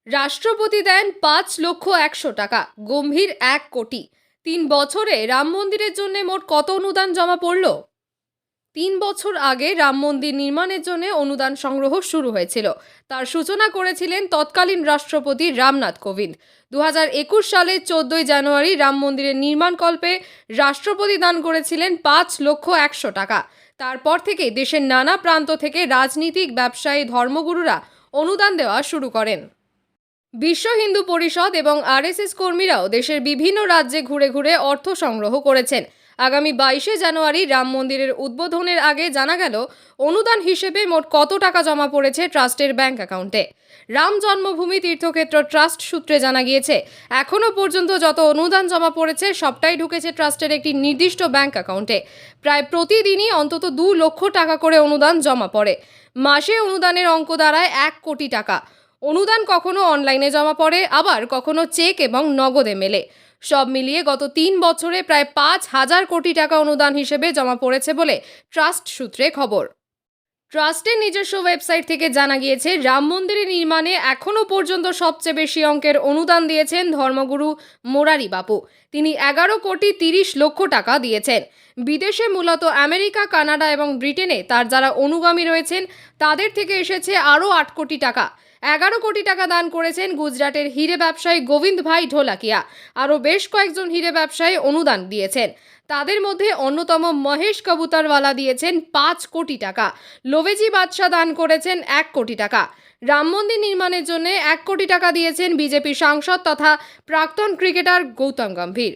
রাষ্ট্রপতি দেন ৫,১০০,০০০ টাকা, গম্ভীর ১ কোটি। ৩ বছরে রাম মন্দিরের জন্য মোট কত অনুদান জমা পড়ল? ৩ বছর আগে রাম মন্দির নির্মাণের জন্য অনুদান সংগ্রহ শুরু হয়েছিল। তার সূচনা করেছিলেন তৎকালীন রাষ্ট্রপতি রামনাথ কোবিন্দ। ২০২১ সালের ১৪ই জানুয়ারি রাম মন্দিরের নির্মাণকল্পে রাষ্ট্রপতি দান করেছিলেন ৫,১০০,০০০ টাকা। তারপর থেকে দেশের নানা প্রান্ত থেকে রাজনীতিক, ব্যবসায়ী, ধর্মগুরুরা অনুদান দেওয়া শুরু করেন। বিশ্ব হিন্দু পরিষদ এবং আরএসএস কর্মীরাও দেশের বিভিন্ন রাজ্যে ঘুরে ঘুরে অর্থ সংগ্রহ করেছেন। আগামী ২২শে জানুয়ারি রাম মন্দিরের উদ্বোধনের আগে জানা গেল অনুদান হিসেবে মোট কত টাকা জমা পড়েছে ট্রাস্টের ব্যাংক অ্যাকাউন্টে। রাম জন্মভূমি তীর্থক্ষেত্র ট্রাস্ট সূত্রে জানা গিয়েছে, এখনও পর্যন্ত যত অনুদান জমা পড়েছে সবটাই ঢুকেছে ট্রাস্টের একটি নির্দিষ্ট ব্যাংক অ্যাকাউন্টে। প্রায় প্রতিদিনই অন্তত ২ লক্ষ টাকা করে অনুদান জমা পড়ে। মাসে অনুদানের অঙ্ক দাঁড়ায় ১ কোটি টাকা। অনুদান কখনো অনলাইনে জমা পড়ে, আবার কখনো চেক এবং নগদে মেলে। সব মিলিয়ে গত ৩ বছরে প্রায় ৫,০০০ কোটি টাকা অনুদান হিসেবে জমা পড়েছে বলে ট্রাস্ট সূত্রে খবর। ট্রাস্টের নিজস্ব ওয়েবসাইট থেকে জানা গিয়েছে, রাম মন্দিরের নির্মাণে এখনও পর্যন্ত সবচেয়ে বেশি অঙ্কের অনুদান দিয়েছেন ধর্মগুরু মোরারি বাপু। তিনি ১১,৩০,০০,০০০ টাকা দিয়েছেন। বিদেশে মূলত আমেরিকা, কানাডা এবং ব্রিটেনে তার যারা অনুগামী রয়েছেন তাদের থেকে এসেছে আরও ৮ কোটি টাকা। ১১ কোটি টাকা দান করেছেন গুজরাটের হিরে ব্যবসায়ী গোবিন্দ ভাই ঢোলাকিয়া। আরও বেশ কয়েকজন হিরে ব্যবসায়ী অনুদান দিয়েছেন। তাদের মধ্যে অন্যতম মহেশ কবুতরওয়ালা দিয়েছেন ৫ কোটি টাকা। লোভেজি বাদশাহ দান করেছেন ১ কোটি টাকা। রাম মন্দির নির্মাণের জন্য ১ কোটি টাকা দিয়েছেন বিজেপি সাংসদ তথা প্রাক্তন ক্রিকেটার গৌতম গম্ভীর।